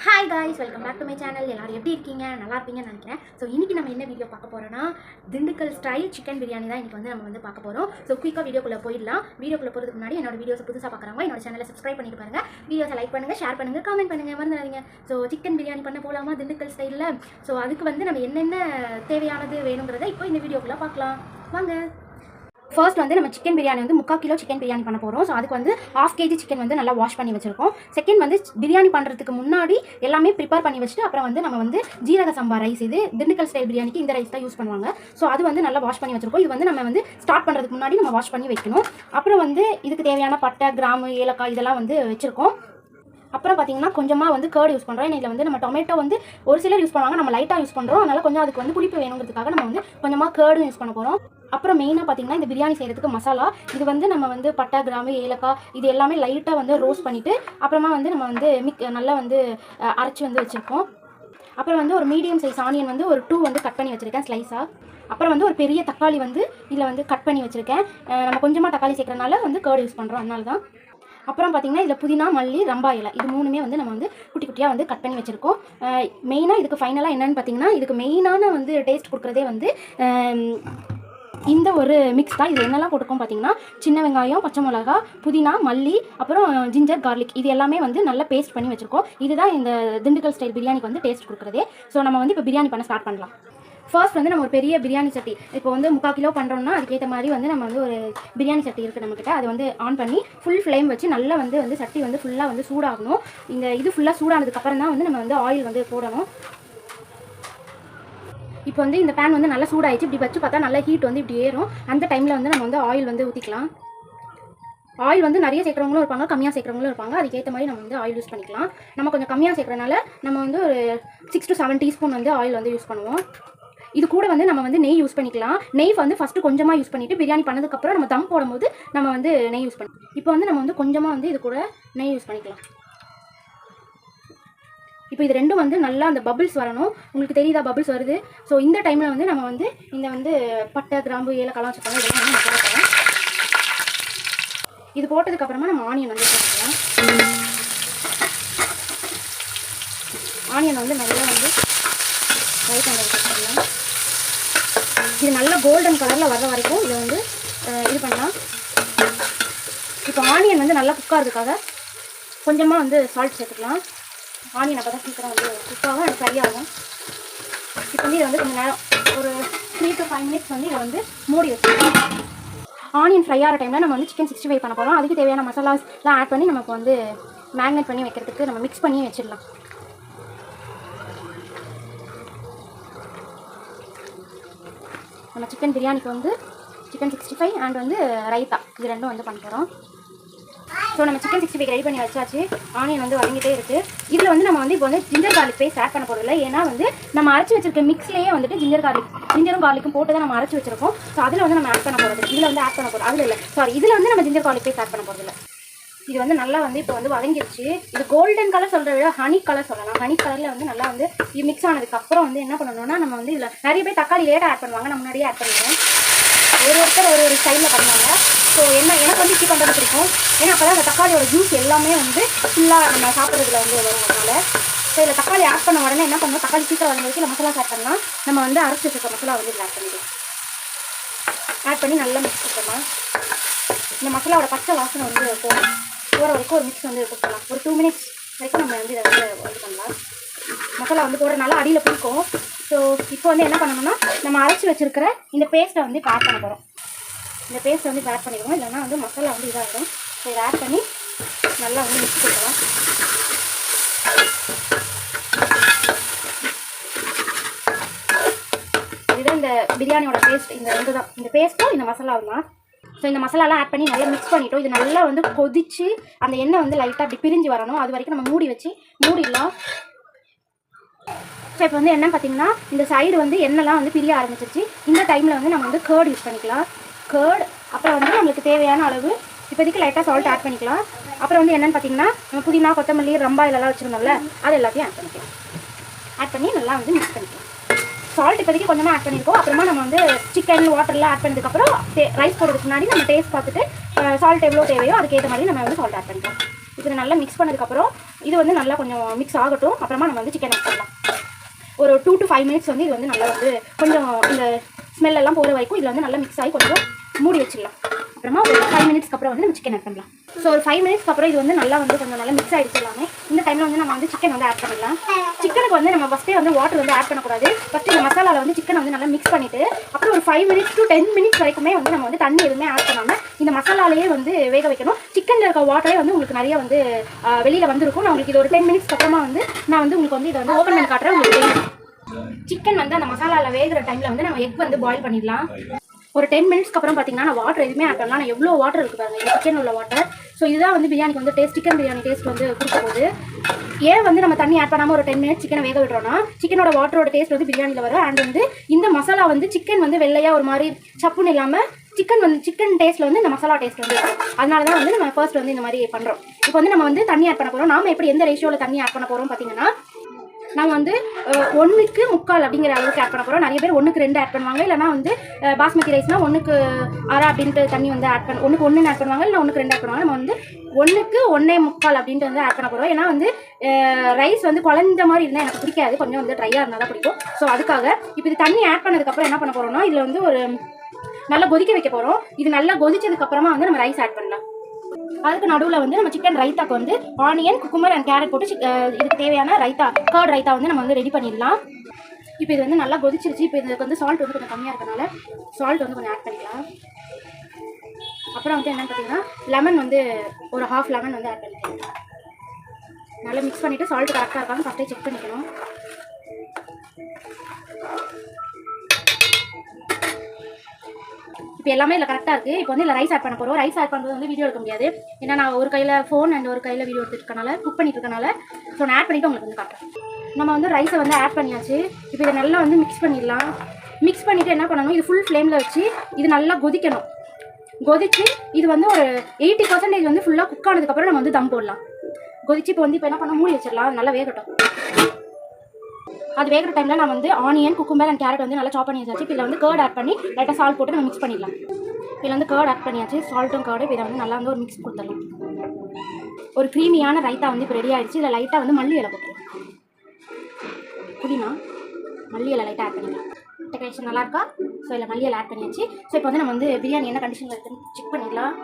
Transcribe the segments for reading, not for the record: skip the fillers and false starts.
Hi guys, welcome back to my channel. எல்லாரும் எப்படி இருக்கீங்க? நல்லா இருப்பீங்கன்னு நினைக்கிறேன். ஸோ இன்றைக்கி நம்ம என்ன வீடியோ பார்க்க போகிறோன்னா, திண்டுக்கல் ஸ்டைல் சிக்கன் பிரியாணி தான் இன்றைக்கி நம்ம பார்க்க போகிறோம். ஸோ குயிக்காக வீடியோக்குள்ளே போயிடலாம். வீடியோக்குள்ளே போகிறதுக்கு முன்னாடி என்னோட வீடியோஸை புதுசாக பார்க்குறவங்க என்னோட சேனலை சப்ஸ்கிரைப் பண்ணிட்டு பாருங்கள். வீடியோஸை லைக் பண்ணுங்கள், ஷேர் பண்ணுங்கள், கமெண்ட் பண்ணுங்கள், மறந்துடாதீங்க. ஸோ சிக்கன் பிரியாணி பண்ண போகலாமா திண்டுக்கல் ஸ்டைலில்? ஸோ அதுக்கு நம்ம என்னென்ன தேவையானது வேணுங்கிறத இப்போ இந்த வீடியோக்குள்ளே பார்க்கலாம் வாங்க. ஃபர்ஸ்ட் நம்ம chicken biryani 3/4 kilo chicken biryani பண்ண போகிறோம். ஸோ அதுக்கு 1/2 kg சிக்கன் நல்லா வாஷ் பண்ணி வச்சிருக்கோம். செகண்ட் பிரியாணி பண்ணுறதுக்கு முன்னாடி எல்லாமே ப்ரிப்பேர் பண்ணி வச்சுட்டு அப்புறம் நம்ம ஜீரக சம்பா ரைஸ், இது திண்டுக்கல் ஸ்டைல் பிரியாணிக்கு இந்த ரைஸ் தான் யூஸ் பண்ணுவாங்க. ஸோ அது நல்லா வாஷ் பண்ணி வச்சிருக்கோம். இது நம்ம ஸ்டார்ட் பண்ணுறதுக்கு முன்னாடி நம்ம வாஷ் பண்ணி வைக்கணும். அப்புறம் இதுக்கு தேவையான பட்டை, கிராம்பு, ஏலக்காய் இதெல்லாம் வச்சுருக்கோம். அப்புறம் பார்த்தீங்கன்னா கொஞ்சமாக கேர்டு யூஸ் பண்ணுறோம். இதில் நம்ம டொமேட்டோ ஒரு சிலர் யூஸ் பண்ணுவாங்க, நம்ம லைட்டாக யூஸ் பண்ணுறோம். அதனால் கொஞ்சம் அதுக்கு புளிப்பு வேணுங்கிறதுக்காக நம்ம கொஞ்சமாக கேர்டும் யூஸ் பண்ண போகிறோம். அப்புறம் மெயினாக பார்த்தீங்கன்னா இந்த பிரியாணி செய்கிறதுக்கு மசாலா, இது நம்ம பட்டை, கிராம்பு, ஏலக்காய் இது எல்லாமே லைட்டாக ரோஸ்ட் பண்ணிவிட்டு அப்புறமா நம்ம நல்லா அரைச்சி வச்சுருக்கோம். அப்புறம் ஒரு மீடியம் சைஸ் ஆனியன் ஒரு 2 கட் பண்ணி வச்சுருக்கேன் ஸ்லைஸாக. அப்புறம் ஒரு பெரிய தக்காளி இதில் கட் பண்ணி வச்சுருக்கேன். நம்ம கொஞ்சமாக தக்காளி சேர்க்குறதுனால கேர்டு யூஸ் பண்ணுறோம், அதனால தான். அப்புறம் பார்த்தீங்கன்னா இதில் புதினா, மல்லி, ரம்பா இலை இது மூணுமே நம்ம குட்டி குட்டியாக கட் பண்ணி வச்சுருக்கோம். மெயினாக இதுக்கு ஃபைனலாக என்னென்னு பார்த்தீங்கன்னா, இதுக்கு மெயினான டேஸ்ட் கொடுக்குறதே இந்த ஒரு மிக்ஸ் தான். இது என்னெல்லாம் போட்டுக்கோம் பார்த்தீங்கன்னா, சின்ன வெங்காயம், பச்சை மிளகா, புதினா, மல்லி, அப்புறம் ஜிஞ்சர், கார்லிக் இது எல்லாமே நல்லா பேஸ்ட் பண்ணி வச்சுருக்கோம். இதுதான் இந்த திண்டுக்கல் ஸ்டைல் பிரியாணிக்கு டேஸ்ட் கொடுக்குறதே. ஸோ நம்ம இப்போ பிரியாணி பண்ண ஸ்டார்ட் பண்ணலாம். ஃபர்ஸ்ட் நம்ம ஒரு பெரிய பிரியாணி சட்டி, இப்போ 3/4 கிலோ பண்ணுறோம்னா அதுக்கேற்ற மாதிரி நம்ம ஒரு பிரியாணி சட்டி இருக்குது நம்மக்கிட்ட. அது ஆன் பண்ணி ஃபுல் ஃப்ளேம் வச்சு நல்லா சட்டி ஃபுல்லாக சூடாகணும். இந்த இது ஃபுல்லாக சூடானதுக்கப்புறம் தான் நம்ம ஆயில் போடணும். இப்போ இந்த பேன் நல்லா சூடாயிடுச்சு. இப்படி வச்சு பார்த்தா நல்லா ஹீட் இப்படி ஏறும். அந்த டைமில் நம்ம ஆயில் ஊற்றிக்கலாம். ஆயில் நிறைய சேர்க்குறவங்களும் இருப்பாங்க, கம்மியாக சேர்க்குறவங்களும் இருப்பாங்க. அதுக்கேற்ற மாதிரி நம்ம ஆயில் யூஸ் பண்ணிக்கலாம். நம்ம கொஞ்சம் கம்மியாக சேர்க்குறனால நம்ம ஒரு 6 to 7 டீஸ்பூன் ஆயில் யூஸ் பண்ணுவோம். இது கூட நம்ம நெய் யூஸ் பண்ணிக்கலாம். நெய் ஃபஸ்ட்டு கொஞ்சமாக யூஸ் பண்ணிவிட்டு பிரியாணி பண்ணதுக்கப்புறம் நம்ம தம் போடும்போது நம்ம நெய் யூஸ் பண்ணி இப்போ நம்ம கொஞ்சமாக இது கூட நெய் யூஸ் பண்ணிக்கலாம். இப்போ இது ரெண்டும் நல்லா அந்த பபிள்ஸ் வரணும். உங்களுக்கு தெரியுதா பபிள்ஸ் வருது? ஸோ இந்த டைமில் நம்ம இந்த பட்டை, கிராம்பு, ஏலக்காய்லாம் வச்சுக்கோங்க. இதெல்லாம் நம்ம போட்டுக்கலாம். இது போட்டதுக்கப்புறமா நம்ம ஆனியன் போட்டுக்கலாம். ஆனியன் நல்லா ஃப்ரை பண்ணுறதுலாம் இது நல்லா கோல்டன் கலரில் வர்ற வரைக்கும் இதை இது பண்ணலாம். இப்போ ஆனியன் நல்லா குக் ஆகிறதுக்காக கொஞ்சமாக சால்ட் சேர்த்துக்கலாம். ஆனியன் அப்போ தான் சீக்கிரம் குக்காக அது ஃப்ரை ஆகும். இப்போ இதை கொஞ்சம் நேரம் ஒரு 3 to 5 minutes இதை மூடி வச்சுக்கலாம். ஆனியன் ஃப்ரை ஆகிற டைமில் நம்ம சிக்கன் 65 பண்ண போகிறோம். அதுக்கு தேவையான மசாலாஸ்லாம் ஆட் பண்ணி நமக்கு மேக்னேட் பண்ணி வைக்கிறதுக்கு நம்ம மிக்ஸ் பண்ணி வச்சிடலாம். நம்ம சிக்கன் பிரியாணிக்கு சிக்கன் 65 அண்ட் ரைத்தா இது ரெண்டும் பண்ண போகிறோம். ஸோ நம்ம சிக்கன் 65 ரெடி பண்ணி வச்சாச்சு. ஆனியன் வதங்கிட்டே இருக்குது. இதில் நம்ம இப்போ ஜிஞ்சர் கார்லிக் பேஸ்ட் ஆட் பண்ண போகிறதில்ல. ஏன்னா நம்ம அரைச்சி வச்சிருக்க மிக்ஸ்லேயே ஜிஞ்சரும் கார்லிக்கும் போட்டு தான் நம்ம அரைச்சி வச்சிருக்கோம். ஸோ அதில் நம்ம ஆட் பண்ண போகிறது, இதில் ஆட் பண்ண போகிறோம். அதில் இல்லை, சாரி, இதில் நம்ம ஜிஞ்சர் கார்லிக் பேஸ்ட் ஆட் பண்ண போகிறதில்ல. இது நல்லா இப்போ வதங்கிடுச்சு. இது கோல்டன் கலர் சொல்கிற விட ஹனி கலர் சொல்லலாம். ஹனி கலரில் நல்லா இது மிக்ஸ் ஆனதுக்கப்புறம் என்ன பண்ணணும்னா, நம்ம இதில் நிறைய பேர் தக்காளி லேட்டாக ஆட் பண்ணுவாங்க. நம்ம முன்னாடியே ஆட் பண்ணுவோம். ஒருத்தர் ஒரு ஸ்டைலில் பண்ணுவாங்க. ஸோ எனக்கு இப்படி பண்ணுறது பிடிக்கும். ஏன்னா அப்போ தான் அந்த தக்காளியோட ஜூஸ் எல்லாமே ஃபுல்லாக நம்ம சாப்பிட்றதுல வரும். அதனால் ஸோ இதில் தக்காளி ஆட் பண்ண உடனே என்ன பண்ணணும், தக்காளி சீக்கிரம் வதங்கிறதுக்கு இல்லை மசாலா ஆட் பண்ணலாம். நம்ம அரைச்சி வச்சுருக்க மசாலா இதில் ஆட் பண்ணிடுவோம். ஆட் பண்ணி நல்லா மிக்ஸ் பண்ணலாம். இந்த மசாலாவோட பச்சை வாசனை போகிற வரைக்கும் ஒரு மிக்ஸ் கொடுக்கலாம். ஒரு 2 minutes வரைக்கும் நம்ம இதை இது பண்ணலாம். மசாலா போடுறதுனால அடியில் பிடிக்கும். ஸோ இப்போ என்ன பண்ணணும்னா, நம்ம அரைச்சி வச்சுருக்கிற இந்த பேஸ்ட்டை இப்போ ஆட் பண்ண போகிறோம். இந்த பேஸ்ட்டை இப்போ ஆட் பண்ணிடுவோம். இல்லைன்னா மசாலா இதாகிடும். ஸோ இதை ஆட் பண்ணி நல்லா மிக்ஸ் கொடுக்கலாம். இதுதான் இந்த பிரியாணியோட பேஸ்ட். இந்த ரெண்டு தான், இந்த பேஸ்ட்டும் இந்த மசாலாவும் தான். ஸோ இந்த மசாலாலாம் ஆட் பண்ணி நல்லா மிக்ஸ் பண்ணிட்டோம். இது நல்லா கொதிச்சு அந்த எண்ணெய் லைட்டாக அப்படி பிரிஞ்சு வரணும். அது வரைக்கும் நம்ம மூடி வச்சு மூடிடலாம். ஸோ இப்போ என்ன பார்த்தீங்கன்னா, இந்த சைடு எண்ணெய்லாம் பிரிய ஆரம்பிச்சிருச்சு. இந்த டைமில் நம்ம கேர்டு யூஸ் பண்ணிக்கலாம். கேர்டு அப்புறம் நம்மளுக்கு தேவையான அளவு இப்போதைக்கு லைட்டாக சால்ட் ஆட் பண்ணிக்கலாம். அப்புறம் என்னென்னு பார்த்தீங்கன்னா, நம்ம புதினா, கொத்தமல்லி, ரம்பா இதெல்லாம் வச்சுருந்தோம்ல, அது எல்லாத்தையும் ஆட் பண்ணிக்கலாம். ஆட் பண்ணி நல்லா மிக்ஸ் பண்ணிக்கலாம். சால்ட் இப்போதைக்கு கொஞ்சமாக ஆட் பண்ணியிருக்கோம். அப்புறமா நம்ம சிக்கன் வாட்டர்லாம் ஆட் பண்ணதுக்கப்புறம் ரைஸ் போடுறதுக்கு முன்னாடி நம்ம டேஸ்ட் பார்த்துட்டு சால்ட் எவ்வளோ தேவையோ அதுக்கேற்ற மாதிரி நம்ம சால்ட் ஆட் பண்ணிக்கலாம். இப்போ நல்லா மிக்ஸ் பண்ணதுக்கப்புறம் இது வந்து நல்லா கொஞ்சம் மிக்ஸ் ஆகட்டும். அப்புறமா நம்ம வந்து சிக்கன் ஆட் பண்ணலாம். ஒரு 2 to 5 மினிட்ஸ் வந்து இது வந்து நல்லா வந்து கொஞ்சம் இந்த ஸ்மெல்லாம் போகிற வரைக்கும் இதில் வந்து நல்லா மிக்ஸ் ஆகி கொஞ்சம் மூடி வச்சிடலாம். அப்புறமா ஒரு 5 மினிட்ஸ்க்கு அப்புறம் வந்து நம்ம சிக்கன் ஆட் பண்ணலாம். ஸோ ஒரு 5 மினிட்ஸ்க்கு அப்புறம் இது வந்து நல்லா வந்து கொஞ்சம் நல்லா மிக்ஸ் ஆகிடுச்சு எல்லாமே. இந்த டைமில் வந்து நம்ம வந்து சிக்கன் வந்து ஆட் பண்ணிடலாம். சிக்கனுக்கு வந்து நம்ம ஃபஸ்ட்டே வந்து வாட்டர் வந்து ஆட் பண்ணக்கூடாது. ஃபஸ்ட்டு இந்த மசாலாவில் வந்து சிக்கன் வந்து நல்லா மிக்ஸ் பண்ணிவிட்டு அப்புறம் ஒரு 5 மினிட்ஸ் to 10 மினிட்ஸ் வரைக்குமே வந்து நம்ம வந்து தண்ணி எதுவுமே ஆட் பண்ணாமல் இந்த மசாலாலேயே வந்து வேக வைக்கணும். சிக்கனில் இருக்க வாட்டரே வந்து உங்களுக்கு நிறைய வந்து வெளியில் வந்துருக்கும். நான் உங்களுக்கு இது ஒரு 10 மினிட்ஸ்க்கு அப்புறமா வந்து நான் வந்து உங்களுக்கு வந்து இதை வந்து ஓப்பன் பண்ணி காட்டுறேன். உங்களுக்கு சிக்கன் வந்து அந்த மசாலாவில் வேகிற டைமில் வந்து நம்ம எக் வந்து பாயில் பண்ணிடலாம். ஒரு 10 மினிட்ஸ்க்கு அப்புறம் பார்த்தீங்கன்னா நான் வாட்டர் எதுவுமே ஆட் பண்ணலாம். நான் எவ்வளோ வாட்டர் இருக்குது பாருங்க, இந்த சிக்கன் உள்ள வாட்டர். ஸோ இதுதான் வந்து பிரியாணிக்கு வந்து டேஸ்ட், சிக்கன் பிரியாணி டேஸ்ட் வந்து கொடுக்க போகுது. ஏன் வந்து நம்ம தண்ணி ஆட் பண்ணாமல் ஒரு 10 மினிட்ஸ் சிக்கனை வேக விடுறோம்னா சிக்கனோட வாட்டரோட டேஸ்ட் வந்து பிரியாணியில் வரும். அண்ட் வந்து இந்த மசாலா வந்து சிக்கன் வந்து வெள்ளையாக ஒரு மாதிரி சப்புன்னு இல்லாமல் சிக்கன் டேஸ்ட்டில் வந்து இந்த மசாலா டேஸ்ட் வந்து இருக்கும். அதனால தான் வந்து நம்ம ஃபர்ஸ்ட் வந்து இந்த மாதிரி பண்ணுறோம். இப்போ வந்து நம்ம வந்து தண்ணி ஆட் பண்ண போகிறோம். நாம எப்படி எந்த ரேஷியோவில் தண்ணி ஆட் பண்ண போகிறோம் பார்த்தீங்கன்னா நாங்கள் வந்து 1க்கு 3/4 அப்படிங்கிற அளவுக்கு ஆட் பண்ண போகிறோம். நிறைய பேர் 1க்கு 2 ஆட் பண்ணுவாங்க. இல்லைனா வந்து பாஸ்மதி ரைஸ்னால் 1க்கு 1/2 அப்படின்ட்டு தண்ணி வந்து ஆட் பண்ண 1க்கு 1 ஆட் பண்ணுவாங்க. இல்லை 1க்கு 2 ஆட் பண்ணுவாங்க. நம்ம வந்து 1க்கு 1.25 அப்படின்ட்டு வந்து ஆட் பண்ண போகிறோம். ஏன்னா வந்து ரைஸ் வந்து குழஞ்ச மாதிரி இருந்தால் எனக்கு பிடிக்காது, கொஞ்சம் வந்து ட்ரையாக இருந்தால் தான் பிடிக்கும். ஸோ அதுக்காக இப்போ இது தண்ணி ஆட் பண்ணதுக்கப்புறம் என்ன பண்ண போகிறோம்னா இதில் வந்து ஒரு நல்லா கொதிக்க வைக்க போகிறோம். இது நல்லா கொதிச்சதுக்கப்புறமா வந்து நம்ம ரைஸ் ஆட் பண்ணலாம். அதுக்கு நடுவில் வந்து நம்ம சிக்கன் ரைத்தாக்கு வந்து ஆனியன், குக்கும்பர் அண்ட் கேரட் போட்டு இதுக்கு தேவையான ரைத்தா, கர்ட் ரைத்தா வந்து நம்ம வந்து ரெடி பண்ணிடலாம். இப்போ இது வந்து நல்லா கொதிச்சிருச்சு. இப்போ இதுக்கு வந்து சால்ட் வந்து கொஞ்சம் கம்மியாக இருக்கனால சால்ட் வந்து கொஞ்சம் ஆட் பண்ணிக்கலாம். அப்புறம் வந்து என்னென்னு பார்த்தீங்கன்னா லெமன் வந்து ஒரு 1/2 லெமன் வந்து ஆட் பண்ணிக்கலாம். நல்லா மிக்ஸ் பண்ணிவிட்டு சால்ட் கரெக்டாக இருக்கான்னு ஃபஸ்ட்டே செக் பண்ணிக்கணும். இப்போ எல்லாமே இதில் கரெக்டாக இருக்குது. இப்போ வந்து இல்லை ரைஸ் ஆட் பண்ண போகிறோம். ரைஸ் ஆட் பண்ணுறது வந்து வீடியோ எடுக்க முடியாது. ஏன்னா நான் ஒரு கையில் ஃபோன் அண்ட் ஒரு கையில் வீடியோ எடுத்துருக்கனால குக் பண்ணிட்டு இருக்கனால ஸோ நான் ஆட் பண்ணிவிட்டு உங்களுக்கு வந்து காட்டுறேன். நம்ம வந்து ரைஸை வந்து ஆட் பண்ணியாச்சு. இப்போ இதை நல்லா வந்து மிக்ஸ் பண்ணிடலாம். மிக்ஸ் பண்ணிவிட்டு என்ன பண்ணணும், இது ஃபுல் ஃப்ளேமில் வச்சு இது நல்லா கொதிக்கணும். கொதிச்சு இது வந்து ஒரு 80% வந்து ஃபுல்லாக குக் ஆனதுக்கப்புறம் நம்ம வந்து தம் போடலாம். கொதிச்சு இப்போ என்ன பண்ண மூடி வச்சிடலாம். நல்லா வேகட்டும். அது வேகிற டைமில் நான் வந்து ஆனியன், குக்கும்பர் அண்ட் கேரட் வந்து நல்லா சாப் பண்ணி வச்சாச்சு. இப்போ இதில் வந்து கர்ட் ஆட் பண்ணி லைட்டாக சால்ட் போட்டு நம்ம மிக்ஸ் பண்ணிடலாம். இதில் வந்து கர்ட் ஆட் பண்ணியாச்சு, சால்ட்டும் கர்டு. இப்போ இதை வந்து நல்லா வந்து ஒரு மிக்ஸ் கொடுத்துடலாம். ஒரு க்ரீமியான ரைத்தா வந்து இப்போ ரெடி ஆகிடுச்சு. இதில் லைட்டாக வந்து மல்லி இலை போட்டுருலாம். புதினா மல்லி இலை லைட்டாக ஆட் பண்ணிடலாம். டெக்கரேஷன் நல்லாயிருக்கா? ஸோ இதில் மல்லி இலை ஆட் பண்ணியாச்சு. ஸோ இப்போ வந்து நம்ம வந்து பிரியாணி என்ன கண்டிஷனில் இருக்குன்னு செக் பண்ணிடலாம்.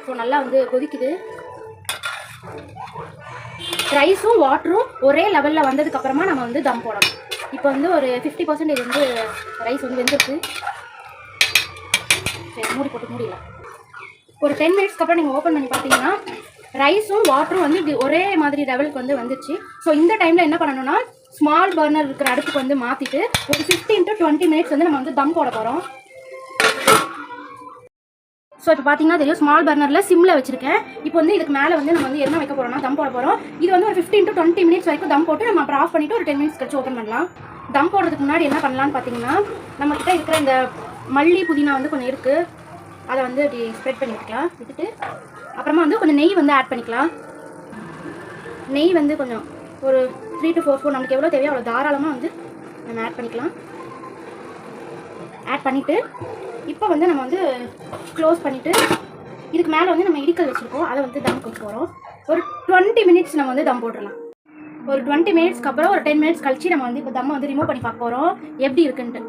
ஸோ நல்லா வந்து கொதிக்குது. ரைஸும் வாட்டரும் ஒரே லெவலில் வந்ததுக்கப்புறமா நம்ம வந்து தம் போடணும். இப்போ வந்து ஒரு 50% வந்து ரைஸ் வந்து வெந்துருக்கு. சரி, மூடி போட்டு மூடிடலாம். ஒரு 10 மினிட்ஸ்க்கு அப்புறம் நீங்கள் ஓப்பன் பண்ணி பார்த்தீங்கன்னா ரைஸும் வாட்டரும் வந்து இப்படி ஒரே மாதிரி லெவலுக்கு வந்து வந்துச்சு. ஸோ இந்த டைமில் என்ன பண்ணணும்னா ஸ்மால் பர்னர் இருக்கிற அடுப்புக்கு வந்து மாற்றிட்டு ஒரு 15 to 20 மினிட்ஸ் வந்து நம்ம வந்து தம் போட போகிறோம். ஸோ இப்போ பார்த்தீங்கன்னா தெரியும், ஸ்மால் பர்னரில் சிம்மில் வச்சிருக்கேன். இப்போ வந்து இதுக்கு மேலே வந்து நம்ம வந்து என்ன வைக்க போகிறோம்னா தம் போட போகிறோம். இது வந்து ஒரு 15 to 20 மினிட்ஸ் வரைக்கும் தம் போட்டு நம்ம அப்புறம் ஆஃப் பண்ணிவிட்டு ஒரு 10 மினிட்ஸ் கழிச்சு ஓப்பன் பண்ணலாம். தம் போடுறதுக்கு முன்னாடி என்ன பண்ணலான்னு பார்த்தீங்கன்னா நம்மக்கிட்ட இருக்கிற இந்த மல்லி புதினா வந்து கொஞ்சம் இருக்குது. அதை வந்து இப்படி ஸ்ப்ரெட் பண்ணி விட்டுக்கலாம். விட்டுட்டு அப்புறமா வந்து கொஞ்சம் நெய் வந்து ஆட் பண்ணிக்கலாம். நெய் வந்து கொஞ்சம் ஒரு 3 to 4 ஸ்பூன் நமக்கு எவ்வளோ தேவையோ அவ்வளோ தாராளமாக வந்து நம்ம ஆட் பண்ணிக்கலாம். ஆட் பண்ணிவிட்டு இப்போ வந்து நம்ம வந்து க்ளோஸ் பண்ணிவிட்டு இதுக்கு மேலே வந்து நம்ம இடிக்கல் வச்சுருக்கோம், அதை வந்து தம் கொடுக்க போகிறோம். ஒரு 20 மினிட்ஸ் நம்ம வந்து தம் போட்டுடலாம். ஒரு 20 மினிட்ஸ்க்கு அப்புறம் ஒரு 10 மினிட்ஸ் கழிச்சு நம்ம வந்து இப்போ தம்மை வந்து ரிமூவ் பண்ணி பார்க்க போகிறோம் எப்படி இருக்குன்ட்டு.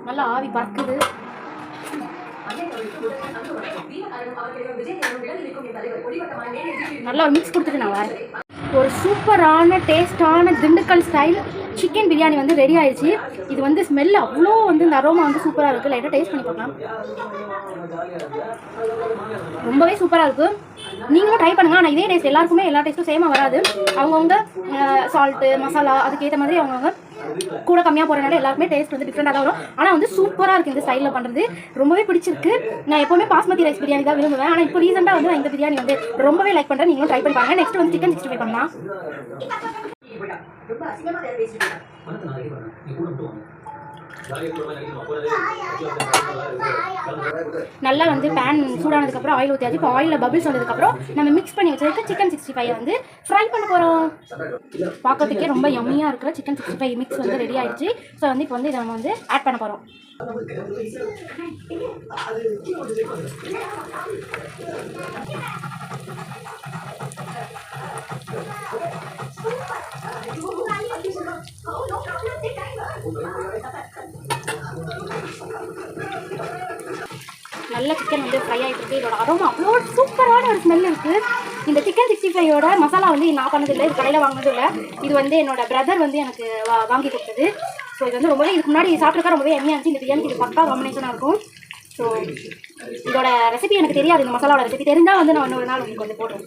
நல்லா ஆவி பறக்குது. நல்லா ஒரு மிக்ஸ் கொடுத்துட்டு நான் வரேன். ஒரு சூப்பரான டேஸ்டான திண்டுக்கல் ஸ்டைல் சிக்கன் பிரியாணி வந்து ரெடி ஆயிடுச்சு. இது வந்து ஸ்மெல் அவ்வளோ வந்து இந்த அரோமா வந்து சூப்பராக இருக்குது. லைட்டாக டேஸ்ட் பண்ணி பார்க்கலாம். ரொம்பவே சூப்பராக இருக்குது. நீங்களும் ட்ரை பண்ணுங்கள். ஆனால் இதே டேஸ்ட் எல்லாருக்குமே எல்லா டேஸ்ட்டும் சேமாக வராது. அவங்கவுங்க சால்ட்டு மசாலா அதுக்கேற்ற மாதிரி அவங்கவுங்க கூட கம்மியாக போகிறனால எல்லாருக்குமே டேஸ்ட் வந்து டிஃப்ரெண்டாக தான் வரும். ஆனால் வந்து சூப்பராக இருக்குது இந்த ஸ்டைலில் பண்ணுறது. ரொம்பவே பிடிச்சிருக்கு. நான் எப்போவுமே பாஸ்மதி ரைஸ் பிரியாணி தான் விரும்புவேன். ஆனால் இப்போ ரீசெண்டாக வந்து நான் இந்த பிரியாணி வந்து ரொம்பவே லைக் பண்ணுறேன். நீங்களும் ட்ரை பண்ணி பாருங்கள். நெக்ஸ்ட் வந்து சிக்கன் 65 பண்ணலாம். நல்லா வந்து பேன் சூடானதுக்கப்புறம் ஆயில் ஊற்றியாச்சு. இப்போ ஆயிலில் பபிள்ஸ் வந்ததுக்கப்புறம் நம்ம மிக்ஸ் பண்ணி வச்சிருக்க சிக்கன் 65 வந்து ஃப்ரை பண்ண போகிறோம். பார்க்கறதுக்கே ரொம்ப யம்மியாக இருக்கிற சிக்கன் 65 மிக்ஸ் வந்து ரெடி ஆகிடுச்சு. ஸோ வந்து இப்போ வந்து இதை நம்ம வந்து ஆட் பண்ண போகிறோம். நல்ல சிக்கன் வந்து ஃப்ரை ஆகிட்டு இருக்குது. இதோட அரோமா அவ்வளோ சூப்பரான ஒரு ஸ்மெல் இருக்குது. இந்த சிக்கன் 65யோட மசாலா வந்து நான் பண்ணதில்லை, இது கடையில் வாங்கினதும் இல்லை. இது வந்து என்னோட பிரதர் வந்து எனக்கு வாங்கி கொடுத்தது. ஸோ இது வந்து ரொம்பவே இதுக்கு முன்னாடி சாப்பிட்ருக்கா ரொம்பவே எம்மியாக இருந்துச்சு. இந்த பிரியாணிக்கு இது பக்கா காம்பினேஷனாக இருக்கும். ஸோ இதோட ரெசிபி எனக்கு தெரியாது, இந்த மசாலாவோட ரெசிபி தெரிஞ்சால் வந்து நான் இன்னொரு நாள் உங்களுக்கு வந்து போடுறேன்.